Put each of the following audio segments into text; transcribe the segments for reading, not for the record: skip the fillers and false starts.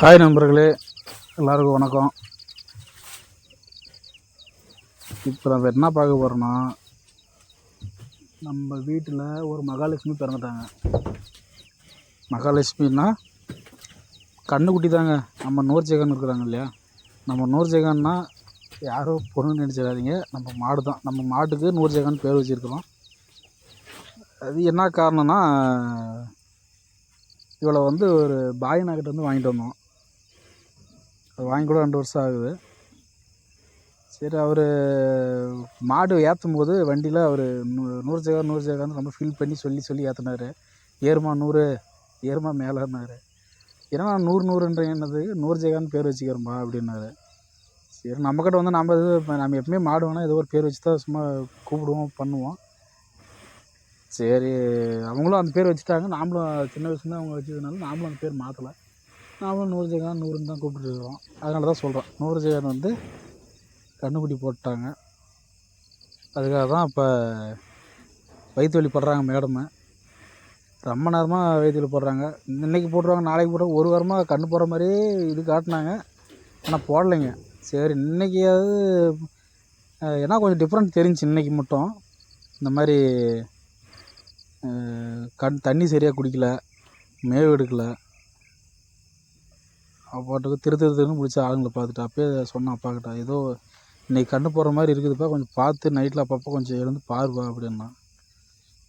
Hi நண்பர்களே, எல்லாருக்கும் வணக்கம். இப்போ நம்ம என்ன பார்க்க போகிறோன்னா, நம்ம வீட்டில் ஒரு மகாலட்சுமி பிறந்துட்டாங்க. மகாலட்சுமின்னா கண்ணுக்குட்டி தாங்க. நம்ம நூர்ஜகான் இருக்கிறாங்க இல்லையா, நம்ம நூர்ஜகான்னா யாரோ பொண்ணு நினச்சிடாதீங்க, நம்ம மாடு தான். நம்ம மாட்டுக்கு நூர்ஜகான் பேர் வச்சுருக்கிறோம். அது என்ன காரணம்னா, இவளை ஒரு பாயினாக்கிட்ட வாங்கிட்டு வந்தோம். அது வாங்கி கூட 2 வருஷம் ஆகுது. சரி, அவர் மாடு ஏற்றும் போது வண்டியில் அவர் நூறு ஜெகான்னு ரொம்ப ஃபீல் பண்ணி சொல்லி ஏற்றினார். ஏறுமா 100, ஏறுமா மேலேன்னாரு. ஏன்னா 100 என்னது 100 ஜெகான்னு பேர் வச்சுக்கிறோம்பா அப்படின்னாரு. சரி, நம்மக்கிட்ட நம்ம எப்பவுமே மாடு வேணால் ஏதோ ஒரு பேர் வச்சு தான் சும்மா கூப்பிடுவோம் பண்ணுவோம். சரி, அவங்களும் அந்த பேர் வச்சுட்டாங்க. நாமளும் சின்ன வயசுலேருந்து அவங்க வச்சதுனால நாமளும் அந்த பேர் மாற்றலை. நாமளும் 100 ஜெகான் 100ன்னு தான் கூப்பிட்டுருக்குறோம். அதனால தான் சொல்கிறோம், 100 ஜெகான் கண்ணுக்குட்டி போட்டாங்க. அதுக்காக தான் இப்போ வயிற்று வலி படுறாங்க. மேடமு ரொம்ப நேரமாக வயிற்று வலி போடுறாங்க. இன்றைக்கி போட்டுருவாங்க, நாளைக்கு போடுறாங்க. ஒரு வாரமாக கண்ணு போடுற மாதிரியே இது காட்டினாங்க, ஆனால் போடலைங்க. சரி, இன்றைக்கியாவது ஏன்னா கொஞ்சம் டிஃப்ரெண்ட் தெரிஞ்சிச்சு. இன்றைக்கி மட்டும் இந்த மாதிரி தண்ணி சரியாக குடிக்கல, மேவு எடுக்கலை. அப்பாட்டுக்கு திருன்னு பிடிச்ச ஆளுங்களை பார்த்துட்டு அப்பயே சொன்னேன் அப்பாக்கிட்ட, ஏதோ இன்றைக்கி கண்ணு போடுற மாதிரி இருக்குதுப்பா, கொஞ்சம் பார்த்து நைட்டில் அப்பப்போ கொஞ்சம் எழுந்து பாருப்பா அப்படின்னா.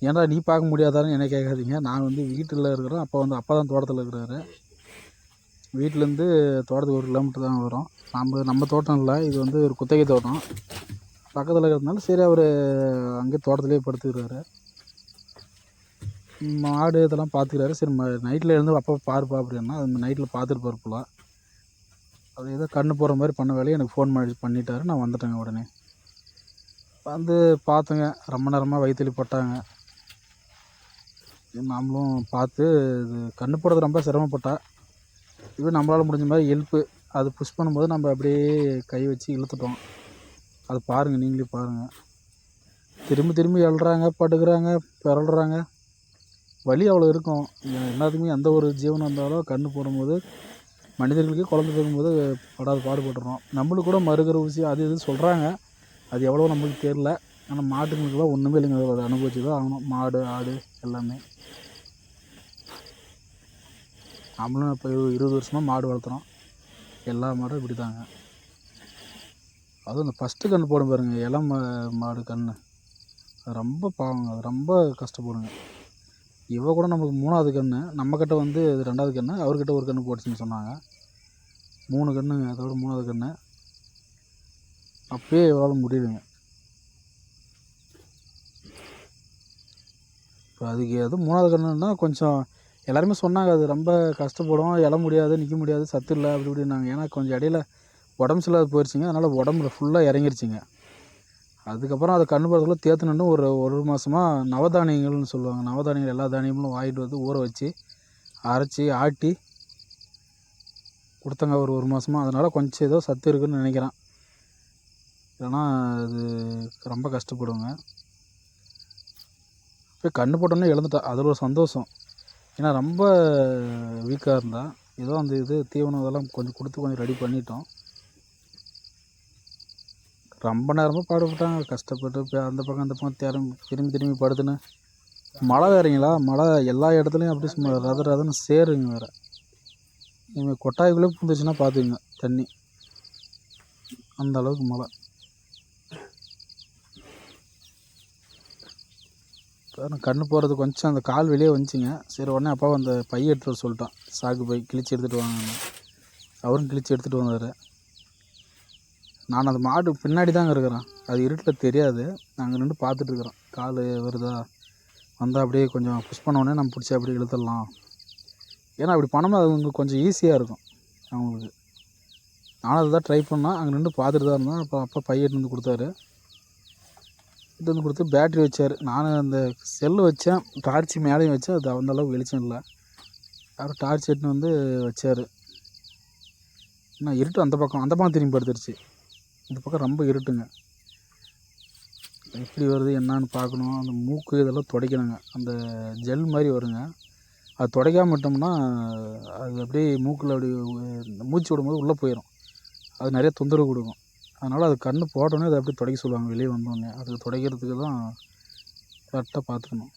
ஏன்டா நீ பார்க்க முடியாதான்னு என்ன கேட்காதீங்க. நான் வீட்டில் இருக்கிறேன். அப்பா தான் தோட்டத்தில் இருக்கிறாரு. வீட்டிலேருந்து தோட்டத்துக்கு 1 கிலோமீட்டர் தான் வரும். நம்ம தோட்டம் இல்லை, இது ஒரு குத்தகை தோட்டம் பக்கத்தில் இருக்கிறதுனால சரி, அவர் அங்கேயே தோட்டத்துலேயே படுத்துக்கிறாரு. மாடு இதெல்லாம் பார்த்துக்கிறாரு. சரி, நைட்டில் எழுந்து அப்பப்போ பாருப்பா அப்படின்னா, அது நைட்டில் பார்த்துட்டு போல. அது ஏதோ கண்ணு போகிற மாதிரி பண்ண வேலையை எனக்கு ஃபோன் பண்ணிட்டாரு. நான் வந்துட்டேங்க. உடனே பார்த்தேங்க. ரொம்ப நேரமாக வயிற்று வலி போட்டாங்க. நாமளும் பார்த்து இது கண்ணு போடுறது ரொம்ப சிரமப்பட்டா. இது நம்மளால் முடிஞ்ச மாதிரி ஹெல்ப்பு. அது புஷ் பண்ணும்போது நம்ம அப்படியே கை வச்சு இழுத்துட்டோம். அது பாருங்கள், நீங்களே பாருங்கள். திரும்பி எழுறாங்க, படுக்கிறாங்க, பிறல்றாங்க. வலி அவ்வளோ இருக்கும். எல்லாத்துக்குமே எந்த ஒரு ஜீவனம் இருந்தாலும் கண்ணு போடும்போது மனிதர்களுக்கு குழந்தை பிறக்கும்போது படாத பாடுபட்டுறோம். நம்மளுக்கு கூட மறுகிற ஊசி அது இது சொல்கிறாங்க. அது எவ்வளோ நம்மளுக்கு தெரில. ஆனால் மாட்டுங்களுக்கெல்லாம் ஒன்றுமே இல்லைங்க. அதை அனுபவிச்சு தான் ஆகணும். மாடு, ஆடு எல்லாமே. நம்மளும் இப்போ 20 வருஷமாக மாடு வளர்த்துறோம். எல்லா மாடும் இப்படி தாங்க. அதுவும் இந்த ஃபஸ்ட்டு கன்று போடும் பாருங்க, இளம் மாடு கன்று, அது ரொம்ப பாவங்க. அது ரொம்ப கஷ்டப்படுங்க. இவ கூட நம்மளுக்கு 3வது கன்று. நம்மக்கிட்ட இது 2வது கன்று. அவர்கிட்ட ஒரு கன்று போட்டுச்சுன்னு சொன்னாங்க. 3 கன்றுங்க. அதோட 3வது கன்று. அப்பயே எவ்வளோ முடியலைங்க. இப்போ அதுக்கு எதுவும் 3வது கன்றுன்னா கொஞ்சம் எல்லாருமே சொன்னாங்க, அது ரொம்ப கஷ்டப்படும், எழ முடியாது, நிற்க முடியாது, சத்து இல்லை அப்படி இப்படின்னாங்க. ஏன்னா கொஞ்சம் இடையில உடம்பு சரியில்லாத போயிடுச்சிங்க. அதனால் உடம்புல ஃபுல்லாக இறங்கிருச்சிங்க. அதுக்கப்புறம் அதை கண்ணு போகிறதுக்குள்ள தேத்துனு ஒரு மாதமாக நவதானியங்கள்னு சொல்லுவாங்க. நவதானியங்கள் எல்லா தானியங்களும் வாங்கிட்டு ஊற வச்சு அரைச்சி ஆட்டி கொடுத்தாங்க ஒரு மாதமாக. அதனால் கொஞ்சம் ஏதோ சத்து இருக்குதுன்னு நினைக்கிறேன். இல்லைன்னா அது ரொம்ப கஷ்டப்படுங்க. இப்போ கண்ணு போட்டோன்னே இழந்துட்டா. அதில் ஒரு சந்தோஷம். ஏன்னா ரொம்ப வீக்காக இருந்தால் ஏதோ இது தீவனம் இதெல்லாம் கொஞ்சம் கொடுத்து கொஞ்சம் ரெடி பண்ணிட்டோம். ரொம்ப நேரமாக பாடுபட்டாங்க, கஷ்டப்பட்டு. இப்போ அந்த பக்கம் திரும்பி படுத்துன்னு. மழை வேறீங்களா, மழை எல்லா இடத்துலையும் அப்படி சும்மா ரதன்னு சேருங்க. வேறு நீங்கள் கொட்டாய்க்குள்ளே புந்துச்சுன்னா பார்த்துக்குங்க தண்ணி, அந்த அளவுக்கு மழை. கண்ணு போகிறது கொஞ்சம் அந்த கால் வெளியே வந்துச்சிங்க. சரி, உடனே அப்பா அந்த பையை எடுத்துகிட்டு வர சொல்லிட்டான். சாக்கு பை கிழிச்சு எடுத்துகிட்டு வாங்க. அவரும் கிழிச்சு எடுத்துகிட்டு வந்தார். நான் அந்த மாடு பின்னாடி தாங்க இருக்கிறேன். அது இருட்டில் தெரியாது. நாங்கள் நின்று பார்த்துட்ருக்குறோம். கால் வருதா, வந்தால் அப்படியே கொஞ்சம் புஷ் பண்ணோடனே நம்ம பிடிச்சி அப்படியே இழுத்துடலாம். ஏன்னா அப்படி பண்ணோம்னா அது உங்களுக்கு கொஞ்சம் ஈஸியாக இருக்கும் அவங்களுக்கு. நானும் அதை தான் ட்ரை பண்ணேன். அங்கே நின்று பார்த்துட்டு தான் இருந்தேன். அப்பா பையை எடுத்து கொடுத்தாரு. எடுத்து கொடுத்து பேட்ரி வச்சார். நான் அந்த செல்லு வச்சேன், டார்ச்சு மேலேயும் வச்சேன். அது அந்தளவுக்கு வெளிச்சம் இல்லை. அவர் டார்ச் எடுத்துன்னு வச்சார். இன்னும் இருட்டு அந்த பக்கம் திரும்பி படுத்துருச்சு. இந்த பக்கம் ரொம்ப இருட்டுங்க. எப்படி வருது என்னான்னு பார்க்கணும். அந்த மூக்கு இதெல்லாம் துடைக்கணுங்க. அந்த ஜெல் மாதிரி வருங்க, அது துடைக்காம விட்டோம்னா அது அப்படியே மூக்கில் அப்படி மூச்சு விடும்போது உள்ளே போயிடும். அது நிறைய தொந்தரவு கொடுக்கும். அதனால் அது கன்று போட்டோன்னே அதை அப்படியே துடைக்க சொல்லுவாங்க. வெளியே வந்தோடனே அது துடைக்கிறதுக்கு தான் கரெக்டாக பார்த்துக்கணும்.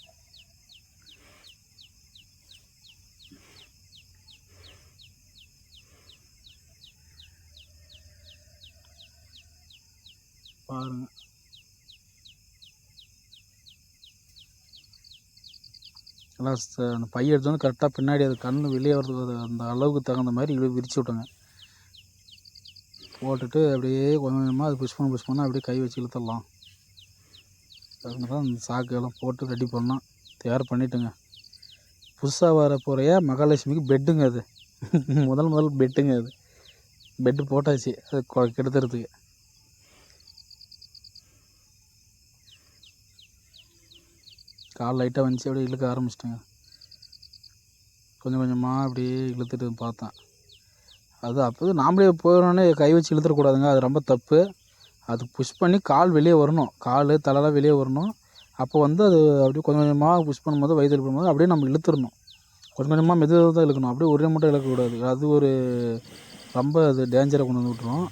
பாருங்கள், எல்லாம் அந்த பைய எடுத்து வந்து கரெக்டாக பின்னாடி அது கன்று வெளியே வர்றது அந்த அளவுக்கு தகுந்த மாதிரி விரித்து விட்டோங்க. போட்டுட்டு அப்படியே கொஞ்சம் கொஞ்சமாக அது புஷ் பண்ணால் அப்படியே கை வச்சு இழுத்துடலாம். அதுக்கு தான் அந்த சாக்கெல்லாம் போட்டு ரெடி பண்ணோம், தயார் பண்ணிவிட்டுங்க. புதுசாக வர போகிறைய மகாலட்சுமிக்கு பெட்டுங்க அது. முதல் பெட்டுங்க அது. பெட்டு போட்டாச்சு அது கெடுத்துறதுக்கு. கால் லைட்டாக வந்துச்சு, அப்படியே இழுக்க ஆரம்பிச்சிட்டேங்க. கொஞ்சம் கொஞ்சமாக அப்படியே இழுத்துட்டு பார்த்தேன். அது அப்போது நாமளே போயிடனே கை வச்சு இழுத்துடக்கூடாதுங்க, அது ரொம்ப தப்பு. அது புஷ் பண்ணி கால் வெளியே வரணும், கால் தலைலாம் வெளியே வரணும். அப்போ வந்து அது அப்படியே கொஞ்சம் கொஞ்சமாக புஷ் பண்ணும்போது வயிறு பண்ணும்போது அப்படியே நம்ம இழுத்துடணும். கொஞ்சம் கொஞ்சமாக மெதுவாக தான் இழுக்கணும், அப்படியே ஒரே மட்டும் இழுக்கக்கூடாது. அது ஒரு ரொம்ப அது டேஞ்சரை கொண்டு வந்து விட்டுரும்.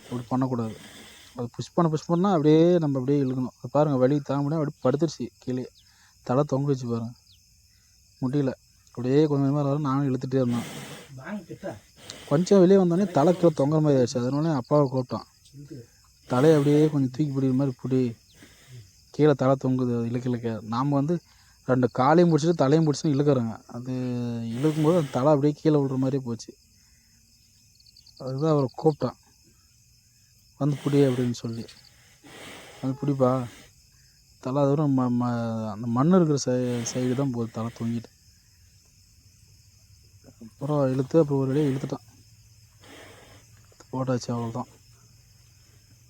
அப்படி பண்ணக்கூடாது. அது புஷ் பண்ணால் அப்படியே நம்ம அப்படியே இழுக்கணும். அது பாருங்கள், வலி தாங்க முடியாது அப்படியே படுத்துருச்சு கீழே. தலை தொங்க வச்சு பாருங்கள், முடியல. அப்படியே கொஞ்சம் கொஞ்சமாக வரும். நானும் இழுத்துகிட்டே இருந்தேன். கொஞ்சம் வெளியே வந்தோடனே தலை கீழே தொங்குற மாதிரி ஆயிடுச்சு. அதனால அப்பாவை கூப்பிட்டான், தலையை அப்படியே கொஞ்சம் தூக்கி பிடிக்கிற மாதிரி பிடி, கீழே தலை தொங்குது அது இழுக்க. நாம் வந்து 2 காலையும் பிடிச்சிட்டு தலையும் பிடிச்சிட்டு இழுக்கிறோங்க. அது இழுக்கும்போது அந்த தலை அப்படியே கீழே விழுற மாதிரியே போச்சு. அதுதான் அவரை கூப்பிட்டான், வந்து பிடி அப்படின்னு சொல்லி. அது பிடிப்பா, தலை தூரம் அந்த மண் இருக்கிற சைடு தான் போகுது தலை தொங்கிட்டு. அப்புறம் இழுத்து அப்புறம் ஒரு வழியாக இழுத்துட்டான், போட்டாச்சு. அவ்வளோதான்.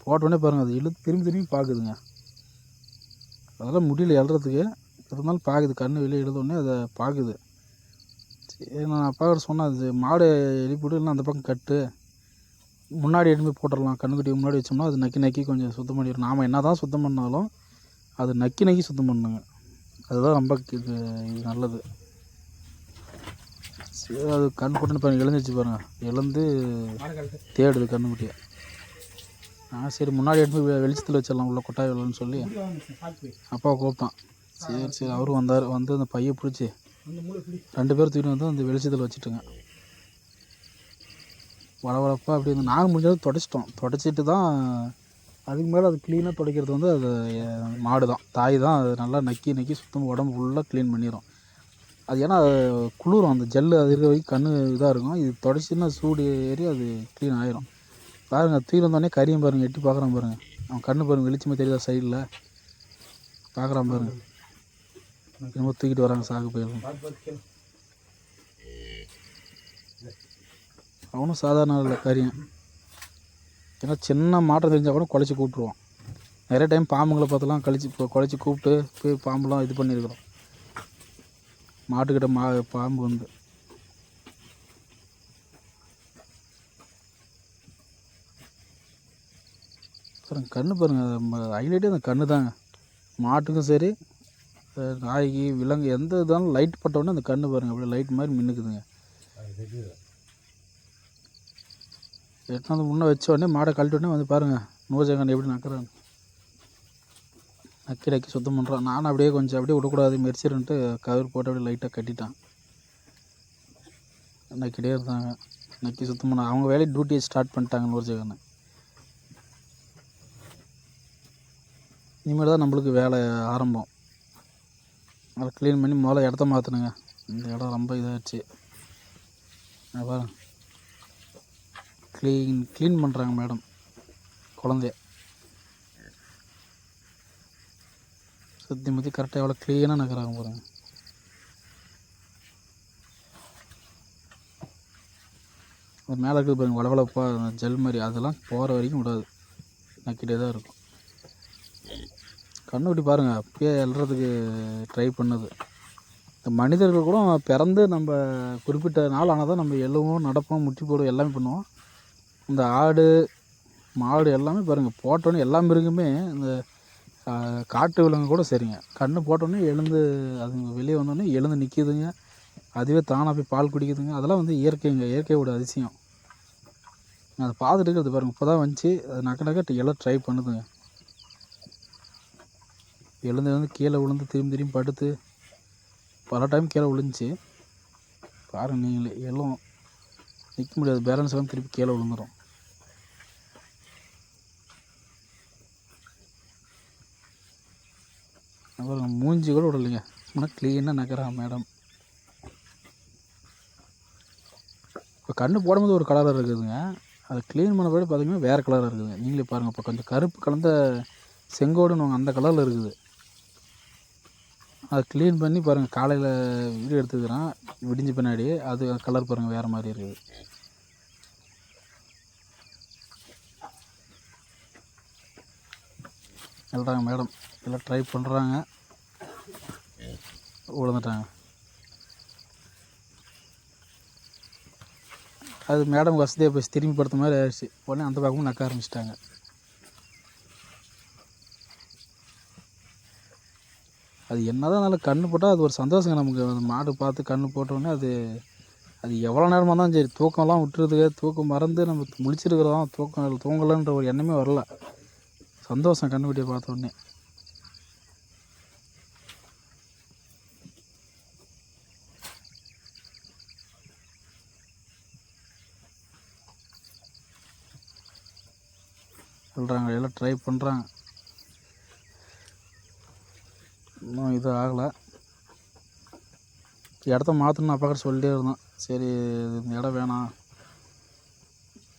போட்டோடனே பாருங்கள், அது திரும்பி பார்க்குதுங்க. அதெல்லாம் முடியல எழுறதுக்கு, இருந்தாலும் பார்க்குது. கண்ணு வெளியே எழுதோடனே அதை பார்க்குது. சரி, நான் அப்பாக்கிட்ட சொன்னேன், அது மாடு எழுப்பிவிட்டு இல்லைன்னா அந்த பக்கம் கட்டு, முன்னாடி எடுத்து போய் போட்டுடலாம். கண்ணுக்குட்டி முன்னாடி வச்சோம்னா அது நக்கி கொஞ்சம் சுத்தம் பண்ணிடும். நாம் என்ன தான் சுத்தம் பண்ணாலும் அது நக்கி சுத்தம் பண்ணுங்க. அதுதான் ரொம்ப இது நல்லது. சரி, அது கண் போட்டுன்னு பாருங்கள், எழுந்துச்சு பாருங்கள், எழுந்து தேடுது கண்ணுக்குட்டியை. சரி முன்னாடி எடுத்து போய் வெளிச்சத்தில் வச்சிடலாம், உள்ள கொட்டாய் விடலன்னு சொல்லி அப்பாவை கூப்பிட்டான். சரி அவரும் வந்தார். வந்து அந்த பையை பிடிச்சி 2 பேர் தூக்கிட்டு வந்து அந்த வெளிச்சத்தில் வச்சுட்டுங்க. வளவளப்பாக அப்படி வந்து நாங்கள் முடிஞ்சது தொடச்சிட்டு தான். அதுக்கு மேலே அது க்ளீனாக துடைக்கிறது வந்து அது மாடு தான், தாய் தான். அது நல்லா நக்கி சுத்தம் உடம்பு ஃபுல்லாக க்ளீன் பண்ணிடும். அது ஏன்னா குளிரும், அந்த ஜெல்லு அது இருக்கிற வரைக்கும் கண் இதாக இருக்கும். இது தொடச்சின்னா சூடு ஏறி அது க்ளீன் ஆகிரும். பாருங்கள், தூக்கி வந்தோடனே கறியும் பாருங்கள், எட்டி பார்க்குறான் பாருங்கள். அவன் கண்ணு பாருங்கள், வெளிச்சமாக தெரியுதா சைடில் பார்க்குறான் பாருங்கள். ரொம்ப தூக்கிட்டு வராங்க சாக்கு போயிடும். அவனும் சாதாரண இல்லை கறியும். ஏன்னா சின்ன மாற்றம் தெரிஞ்சால் கூட குலைச்சி கூப்பிட்ருவான். நிறைய டைம் பாம்புங்களை பார்த்தெல்லாம் குலைச்சி கூப்பிட்டு போய் பாம்புலாம் இது பண்ணியிருக்கிறோம். மாட்டுக்கிட்ட பாம்பு வந்து பாருங்கள், கண்ணு பாருங்கள், ஹைலைட்டே அந்த கண்ணு தாங்க. மாட்டுக்கும் சரி, நாய்க்கு, விலங்கு எந்த இதாலும் லைட் பட்டோடனே அந்த கண்ணு பாருங்கள் அப்படியே லைட் மாதிரி மின்னுக்குதுங்க. எடுத்தாந்து முன்னே வச்ச உடனே மாடை கழட்டி உடனே வந்து பாருங்கள் நூறுஜகன் எப்படி நக்கிறான். நக்கி சுத்தம் பண்ணுறான். நானும் அப்படியே கொஞ்சம் அப்படியே விடக்கூடாது மெரிச்சிருன்ட்டு கவர் போட்டு அப்படியே லைட்டாக கட்டிட்டான். நக்கிட்டே இருந்தாங்க, நக்கி சுத்தம் பண்ண அவங்க வேலையை டியூட்டியை ஸ்டார்ட் பண்ணிட்டாங்க நூறுஜகன். இனிமேல் தான் நம்மளுக்கு வேலை ஆரம்பம். அதை க்ளீன் பண்ணி முதல்ல இடத்த மாற்றணுங்க. இந்த இடம் ரொம்ப இதாகிடுச்சு. பாருங்க, க்ளீன் பண்ணுறாங்க மேடம், குழந்தைய சுற்றி கரெக்டாக எவ்வளோ க்ளீனாக நகராங்க பாருங்க. அது மேலே இருக்குது பாருங்கள், வளவளப்பாக ஜெல் மாதிரி, அதெல்லாம் போகிற வரைக்கும் விடாது, நக்கிட்டே தான் இருக்கும். கண்ணுக்குட்டி பாருங்கள் அப்பயே எழுறதுக்கு ட்ரை பண்ணுது. இந்த மனிதர்கள் கூட பிறந்து நம்ம குறிப்பிட்ட நாள் ஆனால் தான் நம்ம எழுவோம், நடப்போம், முட்டி போடுவோம், எல்லாமே பண்ணுவோம். இந்த ஆடு மாடு எல்லாமே பாருங்கள் போட்டோன்னே எல்லா மிருகமே, இந்த காட்டு விலங்கு கூட சரிங்க, கண்ணு போட்டோன்னே எழுந்து அது வெளியே வந்தோடனே எழுந்து நிற்கிதுங்க. அதுவே தானாக போய் பால் குடிக்குதுங்க. அதெல்லாம் வந்து இயற்கையோட அதிசயம். அதை பார்த்துட்டு இருக்கிறது பாருங்கள். இப்போ தான் வந்துச்சு, அது நக்க எல்லாம் ட்ரை பண்ணுதுங்க. எழுந்து கீழே விழுந்து திரும்பி படுத்து பல டைம் கீழே விழுந்துச்சு. பாருங்கள் நீங்களே, எல்லாம் நிற்க முடியாது, பேலன்ஸ் எல்லாம் திருப்பி கீழே விழுந்துடும். அப்புறம் மூஞ்சி கூட விடலைங்க, சும்மா க்ளீனாக நகரா மேடம். இப்போ கண்ணு போடும்போது ஒரு கலராக இருக்குதுங்க, அதை க்ளீன் பண்ண பிறகு பார்த்திங்கன்னா வேறு கலராக இருக்குதுங்க. நீங்களே பாருங்கள். இப்போ கொஞ்சம் கருப்பு கலந்த செங்கோடுன்னு அந்த கலரில் இருக்குது. அதை க்ளீன் பண்ணி பாருங்கள், காலையில் வீடியோ எடுத்துக்கிறான் விடிஞ்ச பின்னாடி, அது கலர் பாருங்கள் வேறு மாதிரி இருக்குது. சொல்கிறாங்க மேடம், எல்லாம் ட்ரை பண்ணுறாங்க, விழுந்துட்டாங்க. அது மேடம் வசதியாக போய் திரும்பி படுத்த மாதிரி ஆயிடுச்சு. உடனே அந்த பக்கமும் நக்க ஆரம்பிச்சிட்டாங்க. அது என்ன தான் நல்லா கண்ணு போட்டால் அது ஒரு சந்தோஷங்க நமக்கு. அந்த மாடு பார்த்து கண்ணு போட்டோடனே அது எவ்வளோ நேரமாக இருந்தாலும் சரி, தூக்கம்லாம் விட்டுறதுக்கு, தூக்கம் மறந்து நம்ம முழிச்சிருக்கிறோம், தூங்கலைன்ற ஒரு எண்ணமே வரல. சந்தோஷம் கண்ணுக்குட்டியை பார்த்தோடனே. சொல்கிறாங்க, எல்லாம் ட்ரை பண்ணுறாங்க, இன்னும் இது ஆகலை. இடத்த மாற்றணும்னு அப்பா கிட்ட சொல்லிட்டே இருந்தோம். சரி இந்த இடம் வேணாம்,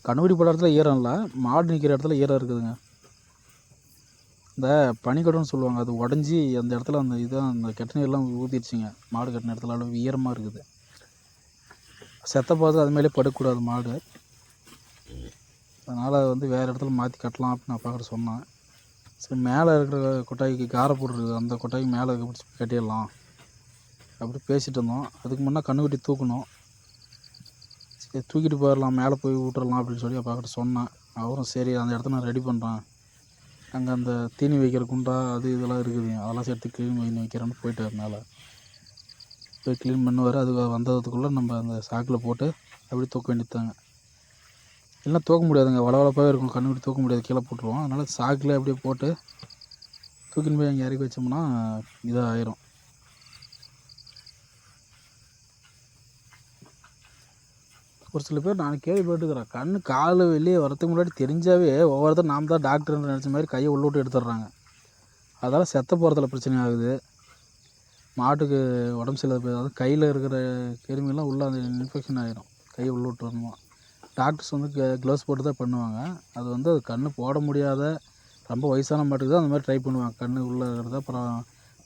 கண்ணுக்குட்டி போடுற இடத்துல ஈரம் இல்லை, மாடு நிற்கிற இடத்துல ஈரம் இருக்குதுங்க. இந்த பனிக்கடன்னு சொல்லுவாங்க, அது உடஞ்சி அந்த இடத்துல அந்த கெட்ட நீர்லாம் ஊற்றிடுச்சிங்க. மாடு கட்டின இடத்துல அளவு ஈரமாக இருக்குது. செத்த பார்த்து அது மேலே படுக்கக்கூடாது மாடு. அதனால் அது வந்து வேறு இடத்துல மாற்றி கட்டலாம் அப்படின்னு அப்பா கிட்ட சொன்னேன். சரி மேலே இருக்கிற கொட்டாய்க்கு காரைப்பூர் இருக்குது, அந்த கொட்டாய்க்கு மேலே பிடிச்சி கட்டிடலாம் அப்படி பேசிகிட்டு இருந்தோம். அதுக்கு முன்னே கண்ணுக்குட்டி தூக்கணும். சரி தூக்கிட்டு போயிடலாம், மேலே போய் விட்டுறலாம் அப்படின்னு சொல்லி அப்பா கிட்ட சொன்னேன். அவரும் சரி அந்த இடத்த நான் ரெடி பண்ணுறேன், அங்கே அந்த தீனி வைக்கிற குண்டா அது இதெல்லாம் இருக்குது, அதெல்லாம் சேர்த்து க்ளீன் பண்ணி வைக்கிறேன்னு போயிட்டார். மேலே போய் க்ளீன் பண்ணுவார். அது வந்ததுக்குள்ளே நம்ம அந்த சாக்கில் போட்டு அப்படி தூக்க வேண்டியதாங்க. இல்லைனா தூக்க முடியாதுங்க, வளவளப்பாகவே இருக்கும், கண்ணுக்குட்டி தூக்க முடியாது, கீழே போட்டுருவோம். அதனால் சாக்கில் அப்படியே போட்டு தூக்கின்னு போய் அங்கே இறக்கி வச்சோம்னா இதாக ஆயிரும். ஒரு சில பேர் நான் கேள்விப்பட்டுக்கிறேன், கண்ணு கால் வெளியே வரதுக்கு முன்னாடி தெரிஞ்சாவே ஒவ்வொருத்தரும் நாம் தான் டாக்டர்னு நினச்ச மாதிரி கையை உள்ள விட்டு எடுத்துடுறாங்க. அதனால் செத்த போகிறதுல பிரச்சனை ஆகுது. மாட்டுக்கு உடம்பு சரியில்லாத போய், அதாவது கையில் இருக்கிற கிருமிலாம் உள்ளே அந்த இன்ஃபெக்ஷன் ஆகிடும், கையை உள்ள விட்டு வரணுமா. டாக்டர்ஸ் வந்து க்ளவுஸ் போட்டு தான் பண்ணுவாங்க. அது வந்து அது கண்ணு போட முடியாத ரொம்ப வயசான மாட்டுக்கு தான் அந்த மாதிரி ட்ரை பண்ணுவாங்க. கண்ணு உள்ளே இருக்கிறது, அப்புறம்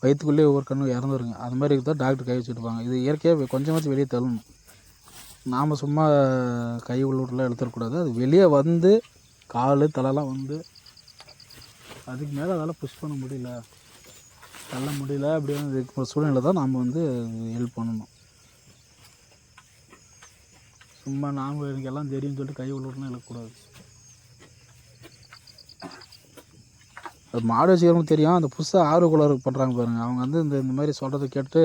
வயிற்றுக்குள்ளேயே ஒவ்வொரு கண்ணும் இறந்துருங்க. அது மாதிரி தான் டாக்டர் கை வச்சுட்டுப்பாங்க. இது இயற்கையாக கொஞ்சமாச்சும் வெளியே தள்ளணும். நாம் சும்மா கை உள்ளூரில் எடுத்துடக்கூடாது. அது வெளியே வந்து கால் தலைலாம் வந்து அதுக்கு மேலே அதெல்லாம் புஷ் பண்ண முடியல, தள்ள முடியல, அப்படின்னு இருக்கிற சூழ்நிலை தான் நாம் வந்து ஹெல்ப் பண்ணணும். சும்மா நாங்கள் எனக்கு எல்லாம் தெரியும்னு சொல்லிட்டு கை உள்ளூர்லாம் இழக்கக்கூடாது. அது மாடு வச்சுக்கிறவங்களுக்கு தெரியும். அந்த புதுசாக ஆர்வக்குள்ளர் பண்ணுறாங்க பாருங்கள், அவங்க வந்து இந்த மாதிரி சொல்கிறத கேட்டு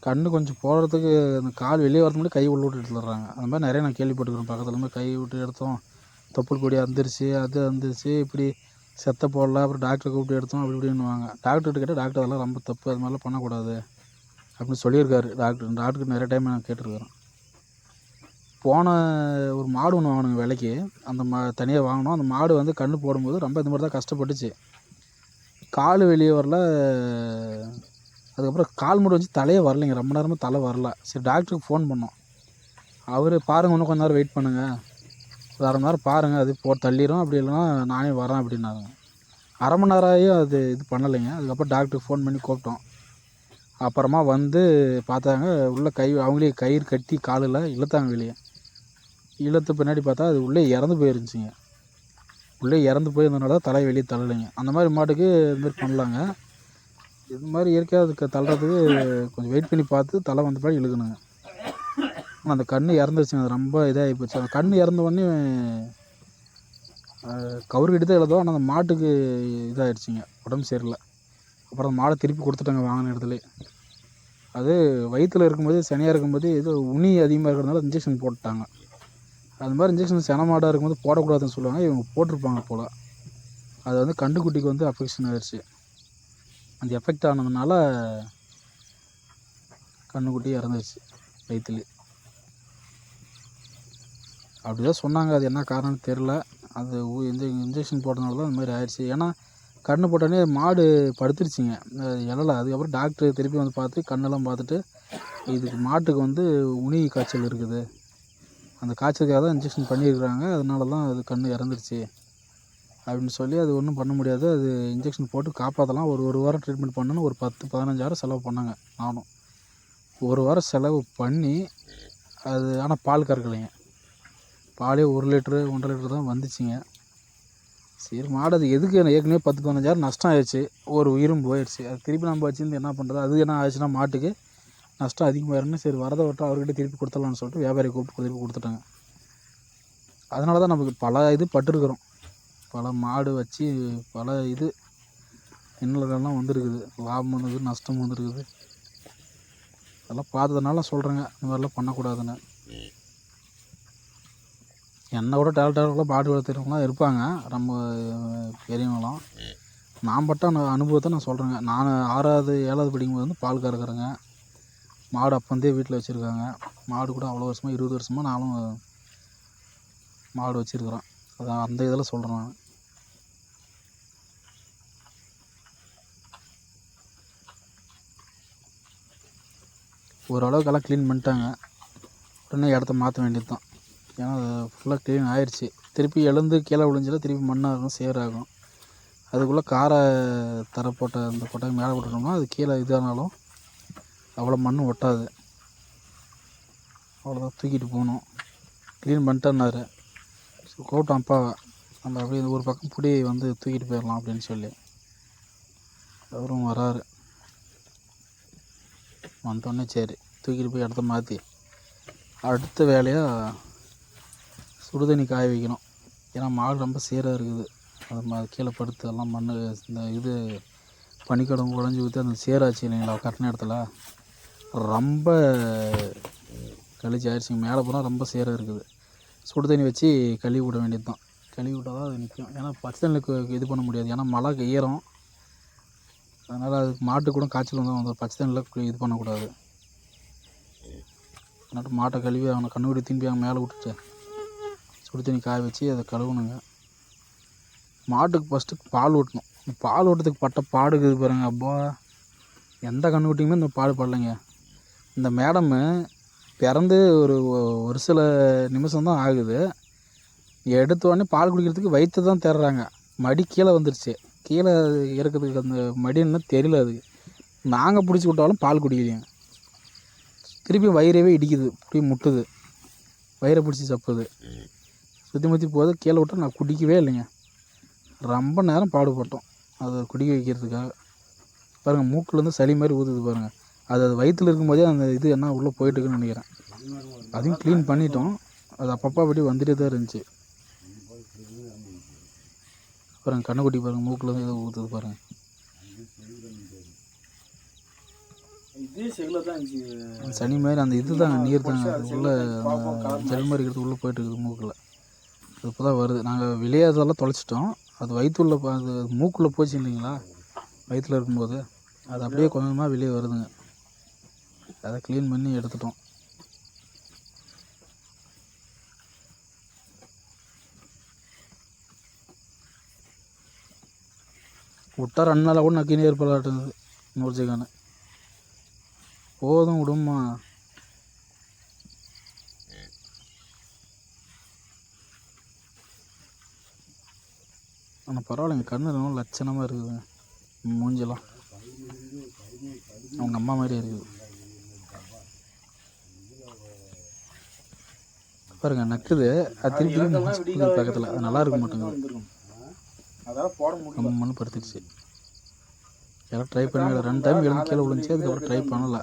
கண்ணு கொஞ்சம் போடுறதுக்கு அந்த கால் வெளியே வரது முன்னாடி கை உள்ள விட்டு எடுத்துடுறாங்க. அந்த மாதிரி நிறைய நான் கேள்விப்பட்டுக்கிறேன். பக்கத்துலேருந்து கை விட்டு எடுத்தோம், தொப்புள் கொடி வந்துருச்சு, அது வந்துருச்சு, இப்படி செத்த போடல, அப்புறம் டாக்டரை கூப்பிட்டு எடுத்தோம் அப்படி இப்படின்னுவாங்க. டாக்டர்கிட்ட கேட்டால் டாக்டர் அதெல்லாம் ரொம்ப தப்பு, அது மாதிரிலாம் பண்ணக்கூடாது அப்படின்னு சொல்லியிருக்காரு டாக்டர் நிறைய டைம் நான் கேட்டிருக்கிறேன். போன ஒரு மாடு ஒன்று வாங்கினோங்க விலைக்கு, அந்த தனியாக வாங்கினோம். அந்த மாடு வந்து கண்ணு போடும்போது ரொம்ப இந்த மாதிரி தான் கஷ்டப்பட்டுச்சு. கால் வெளியே வரல, அதுக்கப்புறம் கால் மூட வச்சு தலையே வரலைங்க, ரொம்ப நேரமாக தலை வரல. சரி டாக்டருக்கு ஃபோன் பண்ணோம். அவர் பாருங்கள் இன்னும் கொஞ்ச நேரம் வெயிட் பண்ணுங்கள், ஒரு அரை மணி நேரம் பாருங்கள், அது தள்ளிடும், அப்படி இல்லைன்னா நானே வரேன் அப்படின்னாங்க. அரை மணி நேரம் ஆகியும் அது இது பண்ணலைங்க. அதுக்கப்புறம் டாக்டருக்கு ஃபோன் பண்ணி கூப்பிட்டோம். அப்புறமா வந்து பார்த்தாங்க, உள்ளே அவங்களே கயிறு கட்டி காலில் இழுத்தாங்க. வெளியே இழுத்த பின்னாடி பார்த்தா அது உள்ளே இறந்து போயிருந்துச்சிங்க. உள்ளே இறந்து போயிருந்தனால தலை வெளியே தள்ளலைங்க. அந்த மாதிரி மாட்டுக்கு இதுமாதிரி பண்ணலாங்க. இது மாதிரி இயற்கையாக அதுக்கு தள்ளுறதுக்கு கொஞ்சம் வெயிட் பண்ணி பார்த்து தலை வந்த பின்னாடி இழுக்கணுங்க. ஆனால் அந்த கண் இறந்துருச்சுங்க, அது ரொம்ப இதாகி போச்சு. அந்த கண் இறந்த உடனே கவுரு கட்டி தான் எழுதோம். ஆனால் அந்த மாட்டுக்கு இதாகிடுச்சிங்க, உடம்பு சரியில்லை. அப்புறம் அந்த மாடை திருப்பி கொடுத்துட்டாங்க வாங்கின இடத்துல. அது வயிற்றில் இருக்கும்போது சனியாக இருக்கும்போது ஏதோ உனி அதிகமாக இருக்கிறதுனால இன்ஜெக்ஷன் போட்டாங்க. அது மாதிரி இன்ஜெக்ஷன் சென மாடாக இருக்கும்போது போடக்கூடாதுன்னு சொல்லுவாங்க. இவங்க போட்டிருப்பாங்க போல். அது வந்து கண்டுக்குட்டிக்கு வந்து அஃபெக்ஷன் ஆயிடுச்சு. அந்த எஃபெக்ட் ஆனதுனால கன்றுக்குட்டி இறந்துருச்சு வயிற்றுலேயே. அப்படி தான் சொன்னாங்க. அது என்ன காரணம்னு தெரில. அது இன்ஜெக்ஷன் போட்டதுனால தான் அந்த மாதிரி ஆயிடுச்சு. ஏன்னா கன்று போட்டோடனே மாடு படுத்துருச்சுங்க, எழலை. அதுக்கப்புறம் டாக்டர் திருப்பி வந்து பார்த்து கண்ணெல்லாம் பார்த்துட்டு, இதுக்கு மாட்டுக்கு வந்து உனி காய்ச்சல் இருக்குது, அந்த காய்ச்சலுக்காக தான் இன்ஜெக்ஷன் பண்ணியிருக்கிறாங்க, அதனால தான் அது கன்று இறந்துருச்சு அப்படின்னு சொல்லி, அது ஒன்றும் பண்ண முடியாது, அது இன்ஜெக்ஷன் போட்டு காப்பாற்றலாம், ஒரு வாரம் ட்ரீட்மெண்ட் பண்ணணுன்னு ஒரு 10-15,000 செலவு பண்ணாங்க. நானும் ஒரு வாரம் செலவு பண்ணி அது, ஆனால் பால் கறக்கலைங்க. பாலே 1 லிட்ரு 1.5 லிட்ரு தான் வந்துச்சுங்க. சரி மாடு அது எதுக்கு, ஏற்கனவே 10-15,000 நஷ்டம் ஆயிடுச்சு, ஒரு உயிரும் போயிடுச்சு. அது திருப்பி நம்ம வச்சுருந்து என்ன பண்ணுறது? அது என்ன ஆச்சுன்னா மாட்டுக்கு நஷ்டம் அதிகமாகிருன்னு சரி வரதை விட்டு அவர்கிட்ட திருப்பி கொடுத்துடலான்னு சொல்லிட்டு வியாபாரி கூப்பிட்டு திருப்பி கொடுத்துட்டாங்க. அதனால தான் நமக்கு பல இது பட்டுருக்குறோம். பல மாடு வச்சு பல இது இன்னல்கள்லாம் வந்துருக்குது. லாபம் வந்துருக்குது, நஷ்டம் வந்துருக்குது. அதெல்லாம் பார்த்ததுனால சொல்கிறேங்க, இந்த மாதிரிலாம் பண்ணக்கூடாதுன்னு. என்னை விட டேலண்டாக மாடு வளர்த்துறவங்களாம் இருப்பாங்க, நம்ம பெரியவங்களாம். நான் பட்ட அனுபவத்தை நான் சொல்கிறேங்க. நான் 6வது 7வது படிக்கும்போது வந்து பால் கறக்குறேங்க. மாடு அப்போந்தே வீட்டில் வச்சுருக்காங்க. மாடு கூட அவ்வளோ வருஷமாக 20 வருஷமாக நானும் மாடு வச்சுருக்குறேன். அதான் அந்த இதில் சொல்கிறேன் நான். ஓரளவுக்கெல்லாம் க்ளீன் பண்ணிட்டாங்க. உடனே இடத்த மாற்ற வேண்டியது தான். ஏன்னா அது ஃபுல்லாக க்ளீன் ஆயிடுச்சு. திருப்பி எழுந்து கீழே விழுஞ்சில திருப்பி மண்ணாகும், சேராகும். அதுக்குள்ளே காரை தர போட்ட அந்த கொட்டாய் மேலே போட்டுட்டோம்னா அது கீழே இதானாலும் அவ்வளோ மண் ஒட்டாது. அவ்வளோதான், தூக்கிட்டு போகணும். க்ளீன் பண்ணிட்டேன்னாரு. கூப்பிட்டோம் அப்பாவை, நம்ம அப்படியே ஒரு பக்கம் பிடி வந்து தூக்கிட்டு போயிடலாம் அப்படின்னு சொல்லி. அவரும் வராரு. வந்தோடனே சரி தூக்கிட்டு போய் இடத்த மாற்றி அடுத்த வேலையாக சுடுதண்ணி காய வைக்கணும். ஏன்னா மாடு ரொம்ப சேராக இருக்குது. அது கீழே படுத்து எல்லாம் மண், இந்த இது பனிக்கடம் உடஞ்சி ஊற்றி அந்த சேராச்சு இல்லைங்களா கட்டின இடத்துல, ரொம்ப கழிச்சு ஆயிடுச்சுங்க. மேலே போனால் ரொம்ப சேராக இருக்குது. சுடு தண்ணி வச்சு கழுவி விட வேண்டியது தான். கழுவி விட்டால் தான் அது நிற்கும். ஏன்னா பச்சை தண்ணியில் இது பண்ண முடியாது, ஏன்னா மழை ஈரம். அதனால் அதுக்கு மாட்டு கூட காய்ச்சல் வந்து பச்சை தண்ணியில் இது பண்ணக்கூடாது. அதனால் மாட்டை கழுவி அவனை கண்ணுக்குடி திரும்பி அவன் மேலே விட்டுட்டு சுடு தண்ணி காய வச்சு அதை கழுவணுங்க. மாட்டுக்கு ஃபஸ்ட்டு பால் ஊட்டணும். பால் ஊட்டத்துக்கு பட்ட பாடுக்குது பாருங்க, அப்பா எந்த கண்ணுக்குட்டியுமே இந்த பாடு படலைங்க. இந்த மேடமு பிறந்து ஒரு சில நிமிஷம் தான் ஆகுது. எடுத்தோடனே பால் குடிக்கிறதுக்கு வயிற்று தான் தேடுறாங்க. மடி கீழே வந்துருச்சு. கீழே இறக்கிறதுக்கு அந்த மடின்னு தெரியல. அது நாங்கள் பிடிச்சி விட்டாலும் பால் குடிக்கலைங்க. திருப்பி வயிறவே இடிக்குது, இப்படி முட்டுது, வயிறை பிடிச்சி சப்புது, சுற்றி முற்றி போகுது. கீழே விட்டு நான் குடிக்கவே இல்லைங்க. ரொம்ப நேரம் பாடுபட்டோம் அதை குடிக்க வைக்கிறதுக்காக. பாருங்கள் மூக்கிலேருந்து சளி மாதிரி ஊற்றுது பாருங்கள். அது வயிற்றில் இருக்கும்போதே அந்த இது என்ன உள்ளே போயிட்டுருக்குன்னு நினைக்கிறேன். அதையும் க்ளீன் பண்ணிட்டோம். அது அப்பப்போ அப்படி வந்துட்டே தான் இருந்துச்சு. பாருங்கள் கண்ணுக்குட்டி பாருங்கள் மூக்கிலேருந்து எதோ ஊற்றுது பாருங்கள். சனி மாதிரி அந்த இது தாங்க, நீர் தாங்க, அது உள்ளே ஜல் மாதிரி இருக்கிறது உள்ளே போயிட்டு இருக்குது மூக்கில். அது இப்போ தான் வருது. நாங்கள் விளையாதெல்லாம் தொலைச்சிட்டோம். அது வயிற்றுள்ள அது மூக்குள்ளே போச்சு இல்லைங்களா வயிற்றில் இருக்கும்போது, அது அப்படியே கொஞ்சமாக வெளியே வருதுங்க. அதை க்ளீன் பண்ணி எடுத்துட்டோம். விட்டா 2 நாளாக கூட நக்கினே ஏற்படாட்டுது நூர்ஜகானு. போதும் விடுமா. ஆனால் பரவாயில்லைங்க, கண்ணு ரொம்ப லட்சணமாக இருக்குதுங்க. மூஞ்செல்லாம் அவங்க அம்மா மாதிரி இருக்குது பாருங்க. நக்குது, அது திருப்பி பக்கத்தில் அது நல்லா இருக்க மாட்டேங்குது. நம்ம மண் படுத்துடுச்சு. யாரும் ட்ரை பண்ணி 2 டைம் எழுந்து கீழே விழுந்துச்சு. அதுக்கப்புறம் ட்ரை பண்ணலை.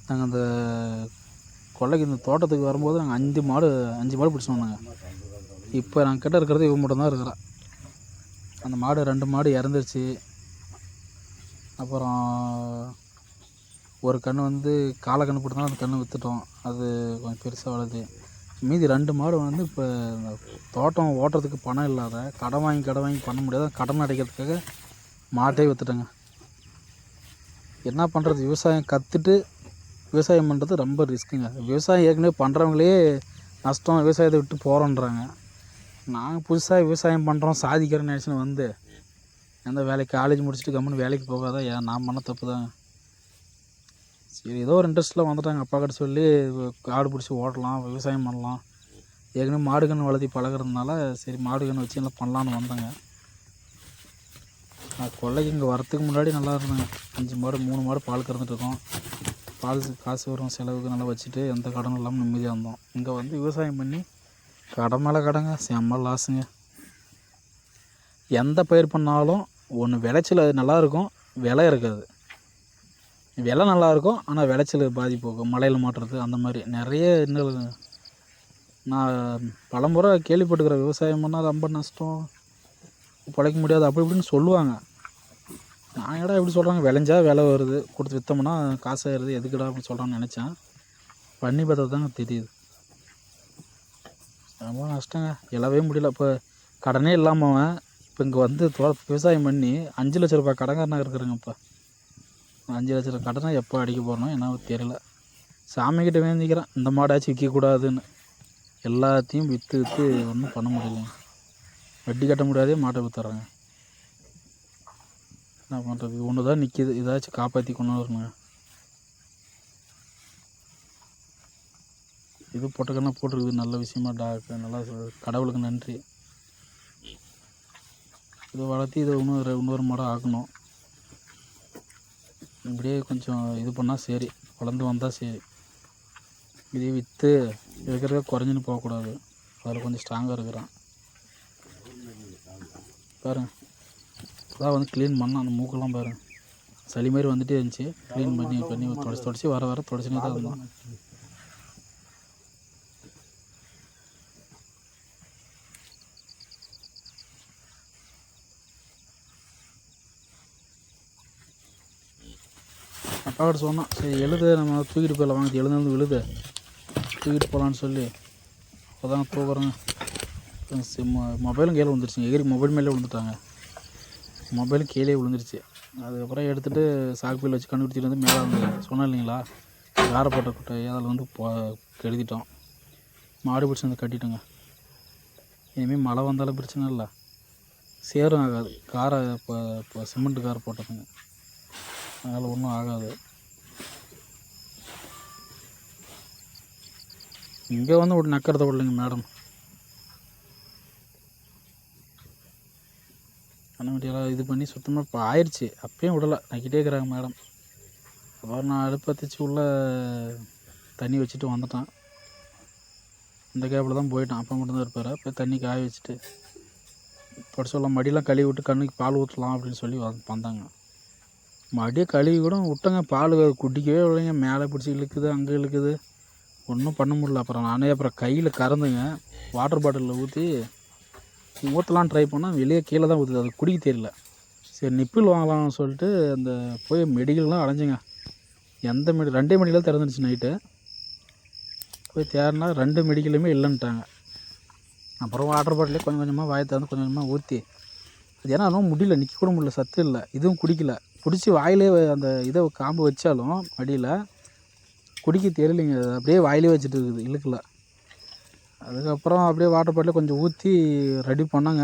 நாங்கள் அந்த கொல்லைக்கு இந்த தோட்டத்துக்கு வரும்போது நாங்கள் 5 மாடு பிடிச்சிட்டு வந்தோங்க. இப்போ நான் கிட்ட இருக்கிறது இவன் மட்டும்தான் இருக்கிறான். அந்த மாடு 2 மாடு இறந்துருச்சு. அப்புறம் ஒரு கன்று வந்து காலை கன்று போட்டு தான் அந்த கன்று விற்றுட்டோம். அது கொஞ்சம் பெருசாக வளருது. மீதி 2 மாடு வந்து இப்போ தோட்டம் ஓட்டுறதுக்கு பணம் இல்லாத கடன் வாங்கி பண்ண முடியாத கடன் அடைக்கிறதுக்காக மாட்டே விற்றுட்டேங்க. என்ன பண்ணுறது, விவசாயம் கற்றுட்டு விவசாயம் பண்ணுறது ரொம்ப ரிஸ்க்குங்க. விவசாயம் ஏற்கனவே பண்ணுறவங்களே நஷ்டம், விவசாயத்தை விட்டு போகிறோன்றாங்க. நாங்கள் புதுசாக விவசாயம் பண்ணுறோம் சாதிக்கிறோன்னு நினச்சின்னு வந்து எந்த வேலைக்கு காலேஜ் முடிச்சுட்டு கம்முன்னு வேலைக்கு போகாத ஏன் நான் பண்ண தப்பு தான். சரி ஏதோ ஒரு இன்ட்ரெஸ்ட்டில் வந்துட்டாங்க. அப்பா கிட்ட சொல்லி காடு பிடிச்சி ஓட்டலாம், விவசாயம் பண்ணலாம். ஏற்கனவே மாடு கன்று வளர்த்தி பழகிறதுனால சரி மாடு கன்று வச்சு எல்லாம் பண்ணலான்னு வந்தாங்க. கொள்ளைக்கு இங்கே வரத்துக்கு முன்னாடி நல்லா இருந்தாங்க. 5 மாடு 3 மாடு பால் கறந்துட்டுருக்கோம். பால் காசு வரும் செலவுக்கு நல்லா வச்சுட்டு எந்த கடனும் இல்லாமல் நிம்மதியாக இருந்தோம். இங்கே வந்து விவசாயம் பண்ணி கடன் மேலே கடங்க, செம்ம லாஸுங்க. எந்த பயிர் பண்ணாலும் ஒன்று விளைச்சல் அது நல்லாயிருக்கும், விலை இருக்காது. விலை நல்லாயிருக்கும் ஆனால் விளைச்சல் பாதிப்பு போகும், மழையில் மாட்டுறது அந்த மாதிரி நிறைய இன்னும் நான் பலமுறை கேள்விப்பட்டுக்கிற விவசாயம் பண்ணால் ரொம்ப நஷ்டம், பிழைக்க முடியாது அப்படி இப்படின்னு சொல்லுவாங்க. நான் ஏடா எப்படி சொல்கிறாங்க, விளைஞ்சா விலை வருது, கொடுத்து விற்றோம்னா காசு ஆயிடுது, எதுக்குடா அப்படின்னு சொல்கிறான்னு நினச்சேன். பண்ணி பார்த்தா தாங்க தெரியுது ரொம்ப நஷ்டங்க. எழவே முடியல. இப்போ கடனே இல்லாமல் இப்போ இங்கே வந்து விவசாயம் பண்ணி 5 லட்ச ரூபாய் கடன்காரனாக இருக்கிறேங்க. இப்போ 5 லட்ச ரூபா கடனை எப்போ அடிக்க போகிறனோ என்ன தெரியல. சாமிக்கிட்ட வேண்டிக்கிறேன் இந்த மாடாச்சும் விற்கக்கூடாதுன்னு. எல்லாத்தையும் விற்று ஒன்றும் பண்ண முடியலைங்க. வட்டி கட்ட முடியாதே மாட்டை விற்றுறாங்க. என்ன பண்ணுறது, ஒன்று தான் நிற்கிது, ஏதாச்சும் காப்பாற்றி கொண்டு வரணுங்க. இது போட்டக்கன்னா போட்டிருக்குது, நல்ல விஷயமா நல்லா கடவுளுக்கு நன்றி. இதை வளர்த்தி இதை இன்னொரு மாடம் ஆக்கணும். இப்படியே கொஞ்சம் இது பண்ணால் சரி, வளர்ந்து வந்தால் சரி. இதே விற்று இருக்கிறத குறைஞ்சின்னு போகக்கூடாது, அதில் கொஞ்சம் ஸ்ட்ராங்காக இருக்கிறான். பாருங்கள் அதான் வந்து க்ளீன் பண்ணால் அந்த மூக்கெல்லாம் பாருங்கள் சளி மாதிரி வந்துகிட்டே இருந்துச்சு. க்ளீன் பண்ணி தொடச்சி வர தொடச்சினே தான் இருந்தான். அப்பா கிட்ட சொன்னான், சரி எழுது நம்ம தூக்கிட்டு போயிடலாம், வாங்கிட்டு எழுந்து விழுது தூக்கிட்டு போகலான்னு சொல்லி அப்போ தான் தூக்குறேங்க. மொபைலும் கீழே விழுந்துருச்சுங்க. எகிரி மொபைல் மேலே விழுந்துட்டாங்க. மொபைலும் கீழே விழுந்துருச்சு. அதுக்கப்புறம் எடுத்துகிட்டு சாக்குப்பையில் வச்சு கண்டுபிடிச்சிட்டு வந்து மேலே வந்து சொன்னேன் இல்லைங்களா, காரப்பட்ட குட்டை அதில் வந்து கெடுத்திட்டோம். மாடு பிடிச்சி வந்து கட்டிட்டோங்க. இனிமேல் மழை வந்தாலும் பிரச்சனை இல்லை, சேரும் ஆகாது. காரை இப்போ சிமெண்ட்டு காரை போட்டதுங்க, அதனால் ஒன்றும் ஆகாது. இங்கே வந்து ஒரு நக்கிறத விடலைங்க மேடம். கண்ணாடியெல்லாம் இது பண்ணி சுத்தமாக இப்போ ஆயிடுச்சு. அப்பயும் விடலை, நக்கிட்டே இருக்கிறாங்க மேடம். அப்புறம் நான் அடுப்பத்திச்சு உள்ளே தண்ணி வச்சுட்டு வந்துட்டேன். இந்த கேப்பில் தான் போயிட்டேன். அப்போ மட்டும்தான் இருப்பார். அப்போ தண்ணி காய வச்சுட்டு பட சொல்ல மடியெலாம் கழுவி விட்டு கண்ணுக்கு பால் ஊற்றலாம் அப்படின்னு சொல்லி வந்தாங்க. மடியை கழுவி கூட விட்டங்க, பால் குடிக்கவே இல்லைங்க. மேலே பிடிச்சி இழுக்குது, அங்கே இழுக்குது, ஒன்றும் பண்ண முடியல. அப்புறம் கையில் கறந்துங்க வாட்டர் பாட்டிலில் ஊற்றி ஊற்றலாம் ட்ரை பண்ணால் வெளியே கீழே தான் ஊற்றுது, அது குடிக்க தெரியல. சரி நிப்பிள் வாங்கலாம்னு சொல்லிட்டு அந்த போய் மெடிக்கல்லாம் அலைஞ்சிங்க. எந்த 2 மெடிக்கல் திறந்துருச்சு. நைட்டு போய் தேடினா 2 மெடிக்கலுமே இல்லைன்ட்டாங்க. அப்புறம் வாட்டர் பாட்டிலே கொஞ்சம் கொஞ்சமாக வாயை திறந்து கொஞ்சம் கொஞ்சமாக ஊற்றி, அது ஏன்னா அதெல்லாம் முடியல, நிற்க கூட முடியல, சத்து இல்லை. இதுவும் குடிக்கல. பிடிச்சி வாயிலே அந்த இதை காம்பு வச்சாலும் அடியில் குடிக்க தெரியலைங்க. அப்படியே வாயிலே வச்சுட்டு இருக்குது, இழுக்கல. அதுக்கப்புறம் அப்படியே வாட்டர் பாட்டில் கொஞ்சம் ஊற்றி ரெடி பண்ணாங்க.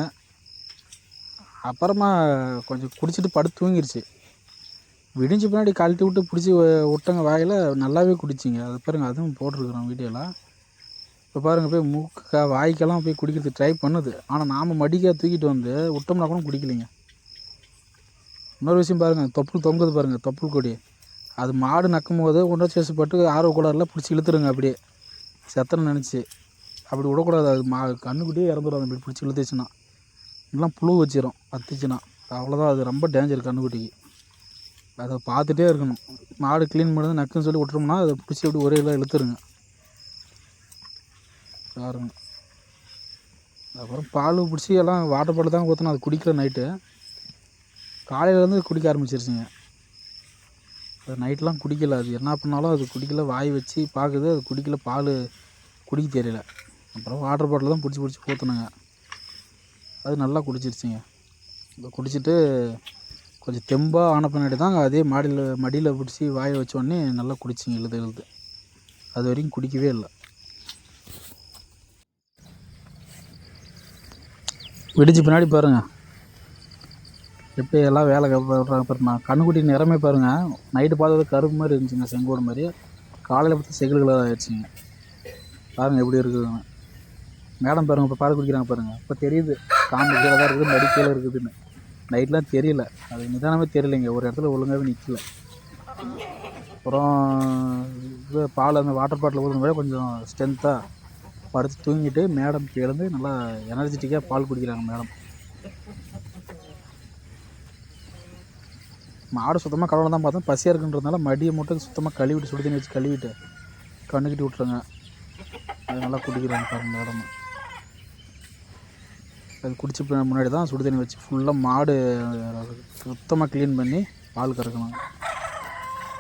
அப்புறமா கொஞ்சம் குடிச்சிட்டு படுத்து தூங்கிருச்சு. விடிஞ்ச பின்னாடி கழட்டி விட்டு பிடிச்சி விட்டங்க வாயில், நல்லாவே குடிச்சிங்க. அது பாருங்கள், அதுவும் போட்டிருக்குறோம் வீடியோலாம். இப்போ பாருங்கள், போய் மூக்கு வாய்க்கெல்லாம் போய் குடிக்கிறதுக்கு ட்ரை பண்ணுது. ஆனால் நாம் மடிக்காக தூக்கிட்டு வந்து விட்டோம்னா கூட குடிக்கலைங்க. இன்னொரு விஷயம் பாருங்கள், தொப்புள் தொங்குது பாருங்கள், தொப்புள் கொடி. அது மாடு நக்கும் போது உணர்ச்சி வசப்பட்டு ஆர்வ கூடாரில் பிடிச்சி இழுத்துருங்க, அப்படியே செத்தனை நினச்சி. அப்படி விடக்கூடாது, அது கண்ணுக்குட்டியே இறந்துடும். அப்படி பிடிச்சி இழுத்துச்சுன்னா எல்லாம் புழு வச்சிடும், பத்துச்சுன்னா அவ்வளோதான். அது ரொம்ப டேஞ்சர் கண்ணுக்குட்டிக்கு. அதை பார்த்துட்டே இருக்கணும். மாடு க்ளீன் பண்ணது நக்குன்னு சொல்லி விட்டுறோம்னா அதை பிடிச்சி அப்படி ஒரே இதில் இழுத்துருங்க. பாருங்க, அப்புறம் பால் பிடிச்சி எல்லாம் வாட்டர் பாட்டில் தான் ஊற்றினோம். அது குடிக்கல நைட்டு. காலையிலேருந்து குடிக்க ஆரம்பிச்சிருச்சுங்க. அது நைட்லாம் குடிக்கல. அது என்ன பண்ணாலும் அது குடிக்கல. வாய் வச்சு பார்க்குது, அது குடிக்கல. பால் குடிக்க தெரியல. அப்புறம் வாட்டர் பாட்டில் தான் பிடிச்சி ஊற்றுனேங்க. அது நல்லா குடிச்சிருச்சுங்க. இப்போ குடிச்சிட்டு கொஞ்சம் தெம்பாக ஆன பின்னாடி தான் அதே மடியில் பிடிச்சி வாயை வச்சோடனே நல்லா குடிச்சிங்க இழுது. அது வரைக்கும் குடிக்கவே இல்லை. விடிச்சு பின்னாடி பாருங்கள் எப்படி எல்லாம் வேலை பாருங்க. கண்ணுக்குட்டி நிறமே பாருங்கள். நைட்டு பார்த்தது கருப்பு மாதிரி இருந்துச்சுங்க, செங்கோடு மாதிரி. காலையில் பார்த்து செகல் கலர் ஆகிடுச்சிங்க. பாருங்கள் எப்படி இருக்குதுன்னு. மேடம் பாருங்கள், இப்போ பால் குடிக்கிறாங்க பாருங்கள். இப்போ தெரியுது காம்பு கீழே தான் இருக்குது, மடி கீழே இருக்குதுன்னு. நைட்லாம் தெரியல, அது நிதானமே தெரியலைங்க. ஒரு இடத்துல ஒழுங்காகவே நிற்கல. அப்புறம் இது பால் அந்த வாட்டர் பாட்டில் ஊற்றுன கொஞ்சம் ஸ்ட்ரென்த்தாக படுத்து தூங்கிட்டு மேடம் எழுந்து நல்லா எனர்ஜெட்டிக்காக பால் குடிக்கிறாங்க மேடம். மாடு சுத்தமாக கழுவலாம் தான் பார்த்தோம். பசியாக இருக்குன்றதுனால மடியை மட்டும் சுத்தமாக கழுவிட்டு சுடு தண்ணி வச்சு கழுவிட்டு கண்ணுக்கிட்டு விட்ருங்க. அது நல்லா குடிக்கிறாங்க பாருங்க மேடம். அது குடிச்ச முன்னாடி தான் சுடு தண்ணி வச்சு ஃபுல்லாக மாடு சுத்தமாக க்ளீன் பண்ணி பால் கறக்கணும்.